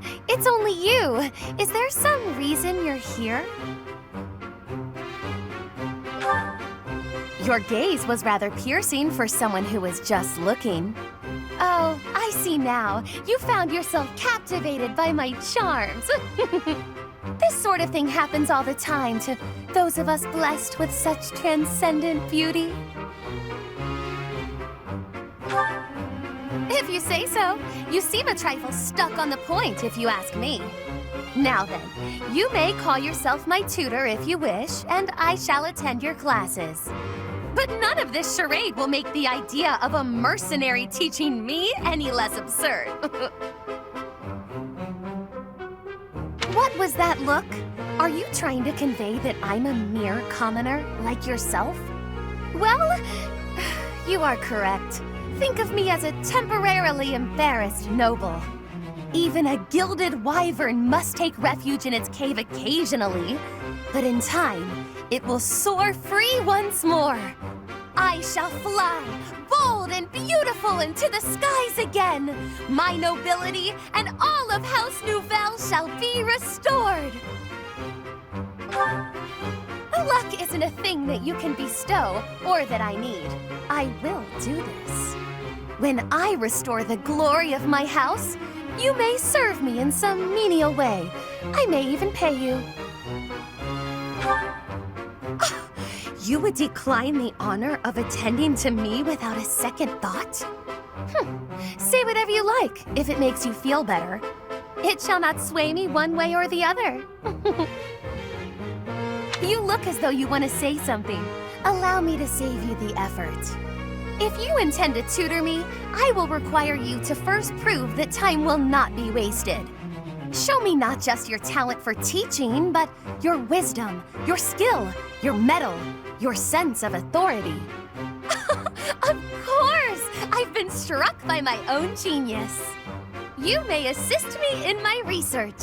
Oh, it's only you. Is there some reason you're here? Your gaze was rather piercing for someone who was just looking. Oh, I see now. You found yourself captivated by my charms. This sort of thing happens all the time to those of us blessed with such transcendent beauty. If you say so. You seem a trifle stuck on the point, if you ask me. Now then, you may call yourself my tutor if you wish, and I shall attend your classes. But none of this charade will make the idea of a mercenary teaching me any less absurd. What was that look? Are you trying to convey that I'm a mere commoner like yourself? Well, you are correct. Think of me as a temporarily embarrassed noble. Even a gilded wyvern must take refuge in its cave occasionally, but in time, it will soar free once more. I shall fly, bold and beautiful, into the skies again. My nobility and all of House Nouvelle shall be restored. Luck isn't a thing that you can bestow or that I need. I will do this. When I restore the glory of my house, you may serve me in some menial way. I may even pay you. You would decline the honor of attending to me without a second thought? Say whatever you like, if it makes you feel better. It shall not sway me one way or the other. You look as though you want to say something. Allow me to save you the effort. If you intend to tutor me, I will require you to first prove that time will not be wasted. Show me not just your talent for teaching, but your wisdom, your skill, your mettle, your sense of authority. Of course! I've been struck by my own genius. You may assist me in my research.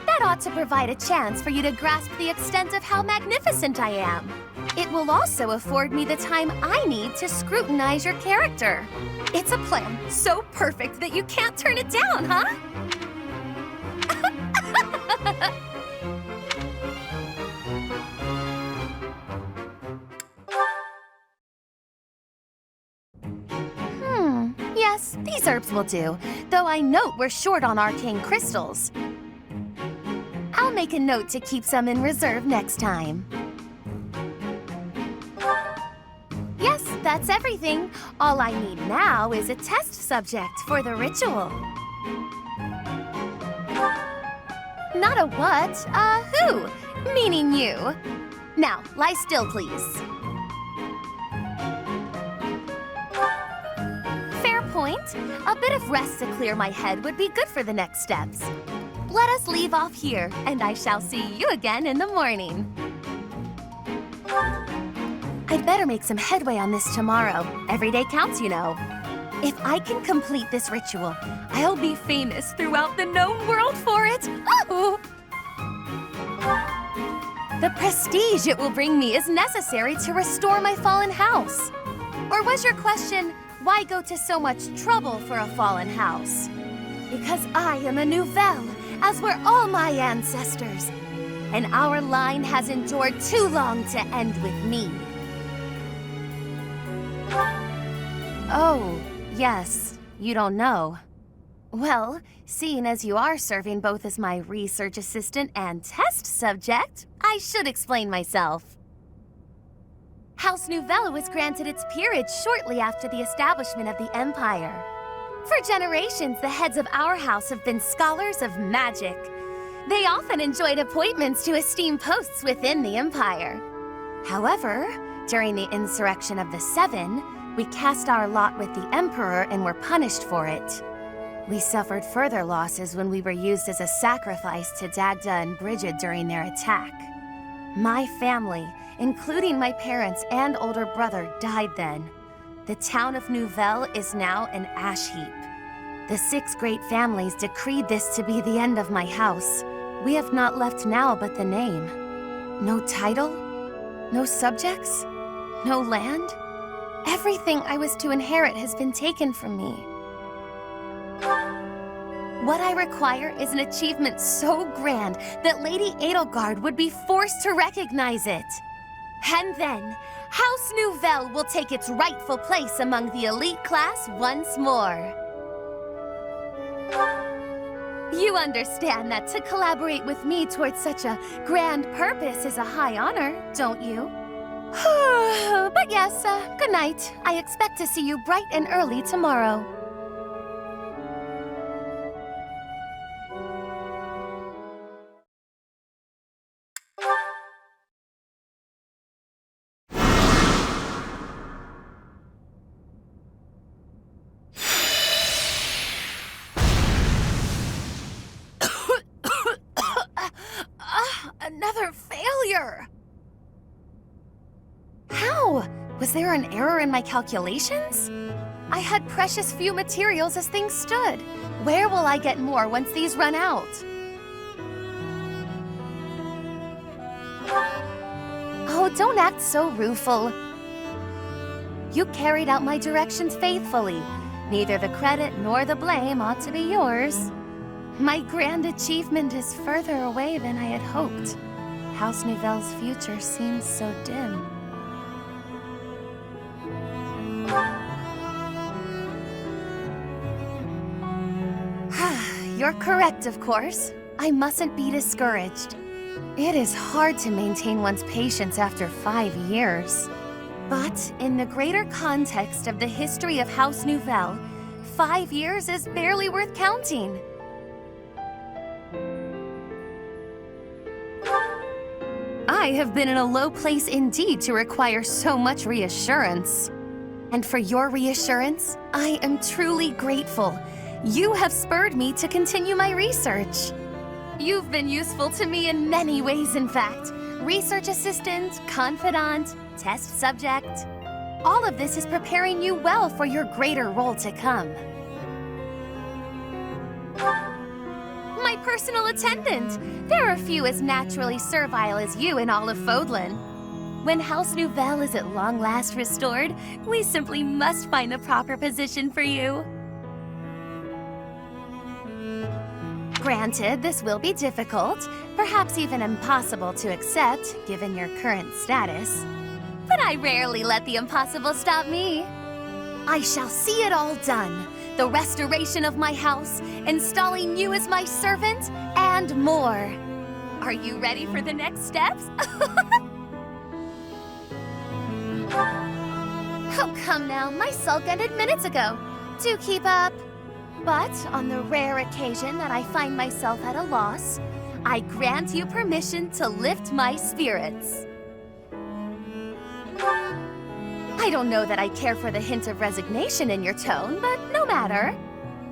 That ought to provide a chance for you to grasp the extent of how magnificent I am. It will also afford me the time I need to scrutinize your character. It's a plan so perfect that you can't turn it down, huh? Yes, these herbs will do, though I note we're short on arcane crystals. I'll make a note to keep some in reserve next time. Yes, that's everything. All I need now is a test subject for the ritual. Not a what, a who, meaning you. Now, lie still, please. Fair point. A bit of rest to clear my head would be good for the next steps. Let us leave off here, and I shall see you again in the morning. I'd better make some headway on this tomorrow. Every day counts, you know. If I can complete this ritual, I'll be famous throughout the known world for it. Oh! The prestige it will bring me is necessary to restore my fallen house. Or was your question, why go to so much trouble for a fallen house? Because I am a Nouvelle, as were all my ancestors. And our line has endured too long to end with me. Oh, yes, you don't know. Well, seeing as you are serving both as my research assistant and test subject, I should explain myself. House Nouvelle was granted its peerage shortly after the establishment of the Empire. For generations, the heads of our house have been scholars of magic. They often enjoyed appointments to esteemed posts within the Empire. However, during the insurrection of the Seven, we cast our lot with the Emperor and were punished for it. We suffered further losses when we were used as a sacrifice to Dagda and Brigid during their attack. My family, including my parents and older brother, died then. The town of Nouvelle is now an ash heap. The 6 great families decreed this to be the end of my house. We have not left now but the name. No title? No subjects? No land? Everything I was to inherit has been taken from me. What I require is an achievement so grand that Lady Edelgard would be forced to recognize it. And then, House Nouvelle will take its rightful place among the elite class once more. You understand that to collaborate with me towards such a grand purpose is a high honor, don't you? But yes, good night. I expect to see you bright and early tomorrow. Another failure! How? Was there an error in my calculations? I had precious few materials as things stood. Where will I get more once these run out? Oh, don't act so rueful. You carried out my directions faithfully. Neither the credit nor the blame ought to be yours. My grand achievement is further away than I had hoped. House Nouvelle's future seems so dim. You're correct, of course. I mustn't be discouraged. It is hard to maintain one's patience after 5 years. But in the greater context of the history of House Nouvelle, 5 years is barely worth counting. I have been in a low place indeed to require so much reassurance. And for your reassurance, I am truly grateful. You have spurred me to continue my research. You've been useful to me in many ways, in fact. Research assistant, confidant, test subject. All of this is preparing you well for your greater role to come. My personal attendant. There are few as naturally servile as you in all of Fodlan. When House Nouvelle is at long last restored, we simply must find the proper position for you. Granted, this will be difficult, perhaps even impossible to accept, given your current status. But I rarely let the impossible stop me. I shall see it all done. The restoration of my house, installing you as my servant, and more. Are you ready for the next steps? Oh, come now. My sulk ended minutes ago. Do keep up. But on the rare occasion that I find myself at a loss, I grant you permission to lift my spirits. I don't know that I care for the hint of resignation in your tone, but no matter.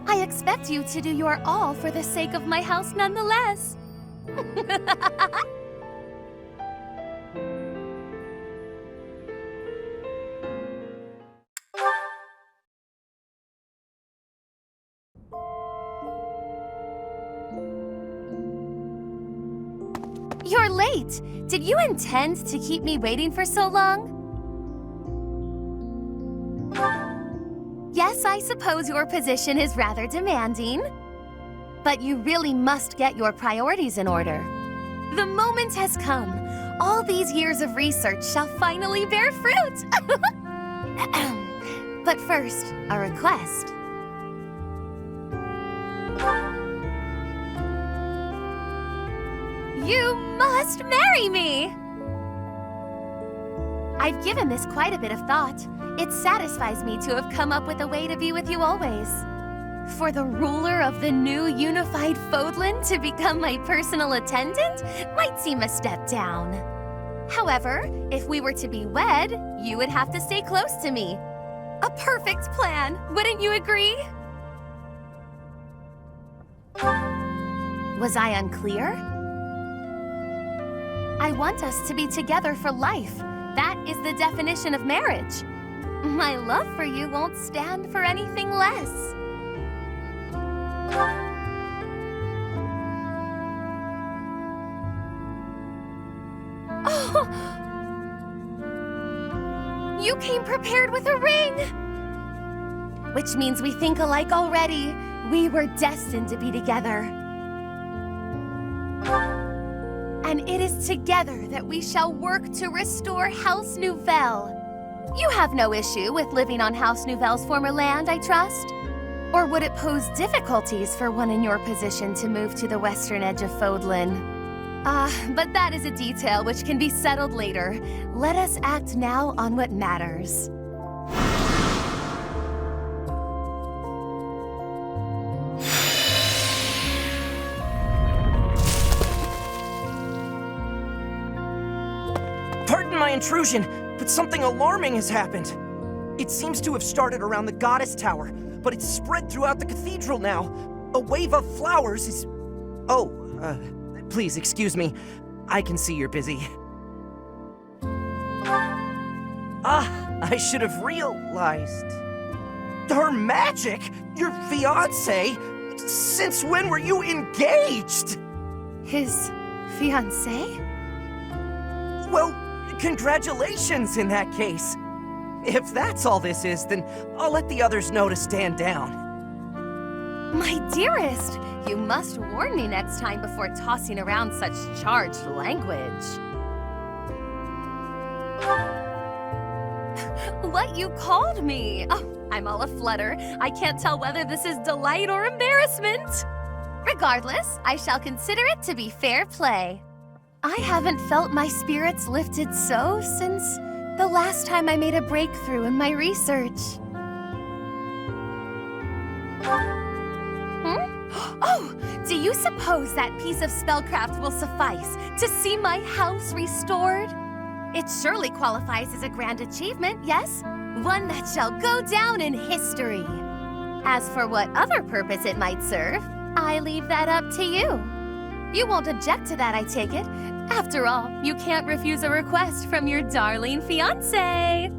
I expect you to do your all for the sake of my house nonetheless. You're late! Did you intend to keep me waiting for so long? Yes, I suppose your position is rather demanding. But you really must get your priorities in order. The moment has come. All these years of research shall finally bear fruit! But first, a request. You must marry me! I've given this quite a bit of thought. It satisfies me to have come up with a way to be with you always. For the ruler of the new unified Fodlan to become my personal attendant might seem a step down. However, if we were to be wed, you would have to stay close to me. A perfect plan, wouldn't you agree? Was I unclear? I want us to be together for life. That is the definition of marriage. My love for you won't stand for anything less. Oh! You came prepared with a ring! which means we think alike already. We were destined to be together. And it is together that we shall work to restore House Nouvelle. You have no issue with living on House Nouvelle's former land, I trust? Or would it pose difficulties for one in your position to move to the western edge of Fodlan? But that is a detail which can be settled later. Let us act now on what matters. Pardon my intrusion, but something alarming has happened. It seems to have started around the Goddess Tower, but it's spread throughout the cathedral now. A wave of flowers is... Oh, please excuse me. I can see you're busy. I should have realized. Her magic? Your fiancé? Since when were you engaged? His fiancé? Well, congratulations in that case. If that's all this is, then I'll let the others know to stand down. My dearest, you must warn me next time before tossing around such charged language. What you called me? Oh, I'm all aflutter. I can't tell whether this is delight or embarrassment. Regardless, I shall consider it to be fair play. I haven't felt my spirits lifted so since the last time I made a breakthrough in my research. Oh, do you suppose that piece of spellcraft will suffice to see my house restored? It surely qualifies as a grand achievement, yes? One that shall go down in history. As for what other purpose it might serve, I leave that up to you. You won't object to that, I take it. After all, you can't refuse a request from your darling fiancé.